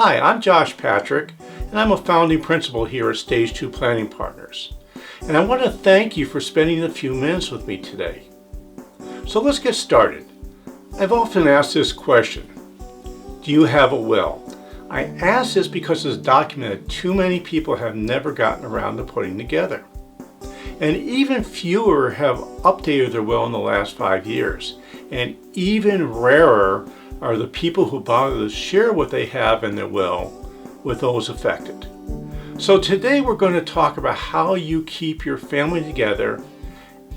Hi, I'm Josh Patrick, and I'm a founding principal here at Stage 2 Planning Partners. And I want to thank you for spending a few minutes with me today. So let's get started. I've often asked this question: do you have a will? I ask this because it's a document that too many people have never gotten around to putting together. And even fewer have updated their will in the last 5 years. And even rarer are the people who bother to share what they have in their will with those affected. So today we're going to talk about how you keep your family together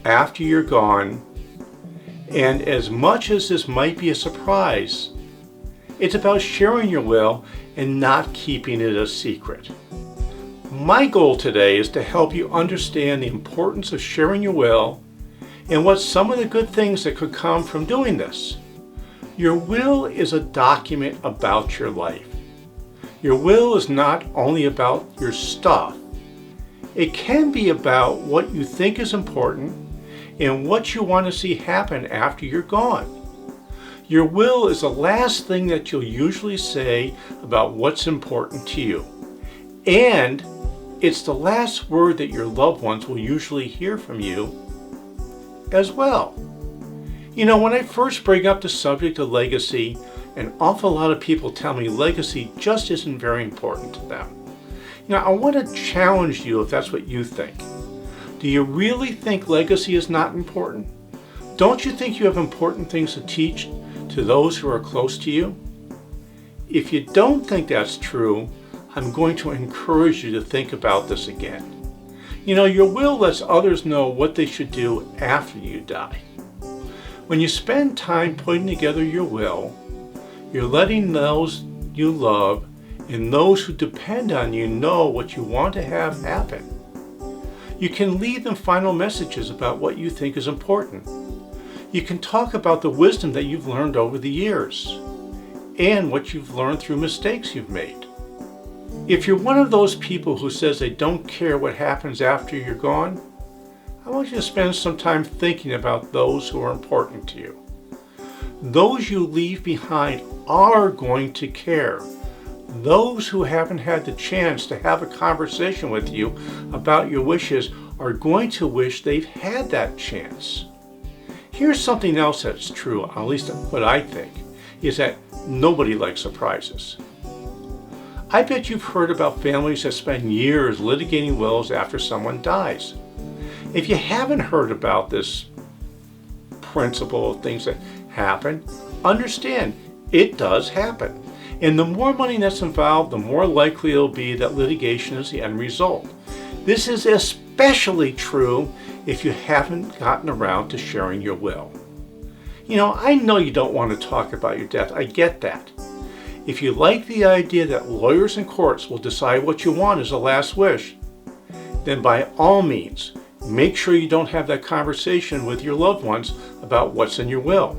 after you're gone. And as much as this might be a surprise, it's about sharing your will and not keeping it a secret. My goal today is to help you understand the importance of sharing your will and what some of the good things that could come from doing this. Your will is a document about your life. Your will is not only about your stuff. It can be about what you think is important and what you want to see happen after you're gone. Your will is the last thing that you'll usually say about what's important to you. And it's the last word that your loved ones will usually hear from you as well. You know, when I first bring up the subject of legacy, an awful lot of people tell me legacy just isn't very important to them. You know, I want to challenge you if that's what you think. Do you really think legacy is not important? Don't you think you have important things to teach to those who are close to you? If you don't think that's true, I'm going to encourage you to think about this again. You know, your will lets others know what they should do after you die. When you spend time putting together your will, you're letting those you love and those who depend on you know what you want to have happen. You can leave them final messages about what you think is important. You can talk about the wisdom that you've learned over the years and what you've learned through mistakes you've made. If you're one of those people who says they don't care what happens after you're gone, I want you to spend some time thinking about those who are important to you. Those you leave behind are going to care. Those who haven't had the chance to have a conversation with you about your wishes are going to wish they've had that chance. Here's something else that's true, at least what I think, is that nobody likes surprises. I bet you've heard about families that spend years litigating wills after someone dies. If you haven't heard about this principle of things that happen, understand it does happen. And the more money that's involved, the more likely it'll be that litigation is the end result. This is especially true if you haven't gotten around to sharing your will. You know, I know you don't want to talk about your death. I get that. If you like the idea that lawyers and courts will decide what you want as a last wish, then by all means, make sure you don't have that conversation with your loved ones about what's in your will.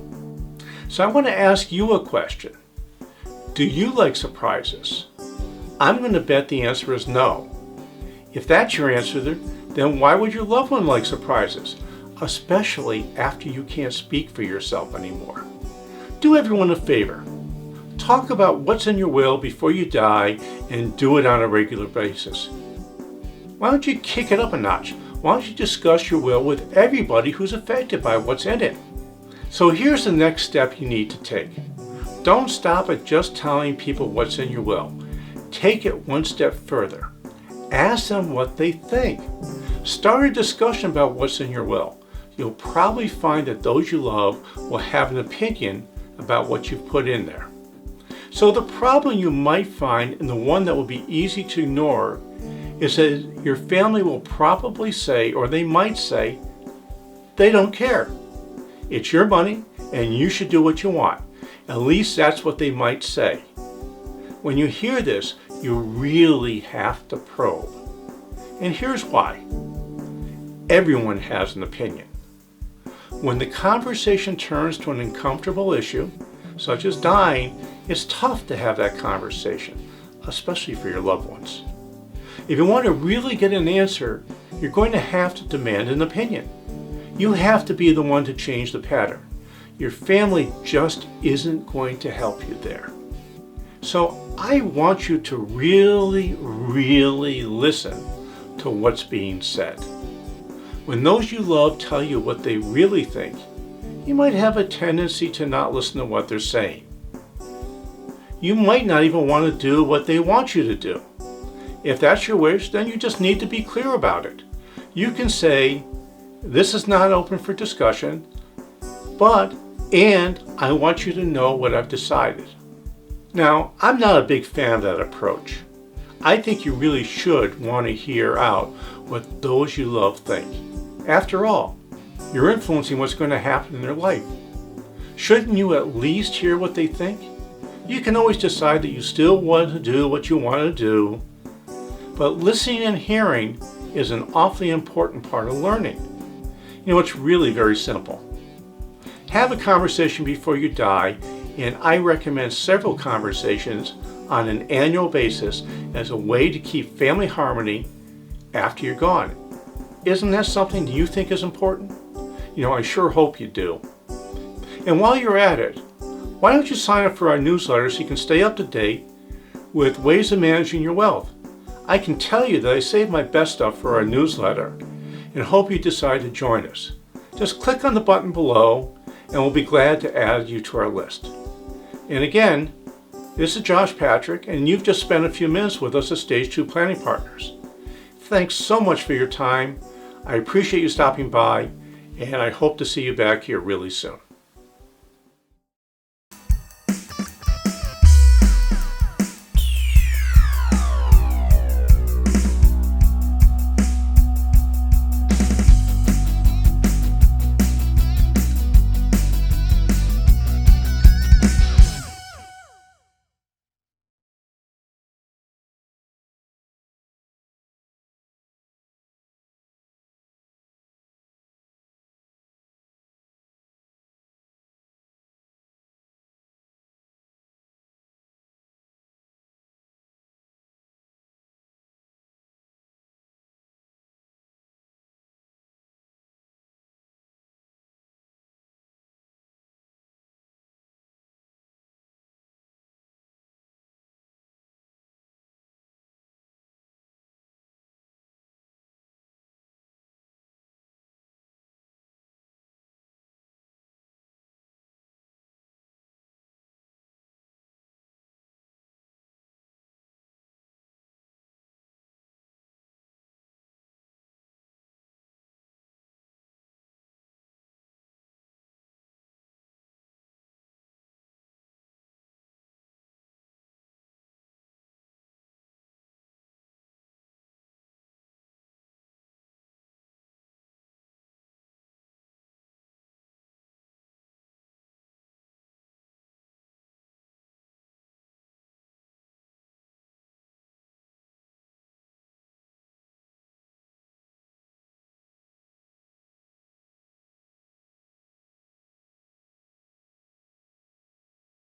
So I want to ask you a question. Do you like surprises? I'm going to bet the answer is no. If that's your answer, then why would your loved one like surprises, especially after you can't speak for yourself anymore? Do everyone a favor. Talk about what's in your will before you die and do it on a regular basis. Why don't you kick it up a notch? Why don't you discuss your will with everybody who's affected by what's in it? So here's the next step you need to take. Don't stop at just telling people what's in your will. Take it one step further. Ask them what they think. Start a discussion about what's in your will. You'll probably find that those you love will have an opinion about what you've put in there. So the problem you might find, and the one that will be easy to ignore, is that your family will probably say, or they might say, they don't care. It's your money and you should do what you want. At least that's what they might say. When you hear this, you really have to probe. And here's why. Everyone has an opinion. When the conversation turns to an uncomfortable issue, such as dying, it's tough to have that conversation, especially for your loved ones. If you want to really get an answer, you're going to have to demand an opinion. You have to be the one to change the pattern. Your family just isn't going to help you there. So I want you to really, really listen to what's being said. When those you love tell you what they really think, you might have a tendency to not listen to what they're saying. You might not even want to do what they want you to do. If that's your wish, then you just need to be clear about it. You can say, this is not open for discussion, and I want you to know what I've decided. Now, I'm not a big fan of that approach. I think you really should want to hear out what those you love think. After all, you're influencing what's going to happen in their life. Shouldn't you at least hear what they think? You can always decide that you still want to do what you want to do, but listening and hearing is an awfully important part of learning. You know, it's really very simple. Have a conversation before you die, and I recommend several conversations on an annual basis as a way to keep family harmony after you're gone. Isn't that something you think is important? You know, I sure hope you do. And while you're at it, why don't you sign up for our newsletter so you can stay up to date with ways of managing your wealth? I can tell you that I save my best stuff for our newsletter and hope you decide to join us. Just click on the button below and we'll be glad to add you to our list. And again, this is Josh Patrick, and you've just spent a few minutes with us at Stage 2 Planning Partners. Thanks so much for your time. I appreciate you stopping by, and I hope to see you back here really soon.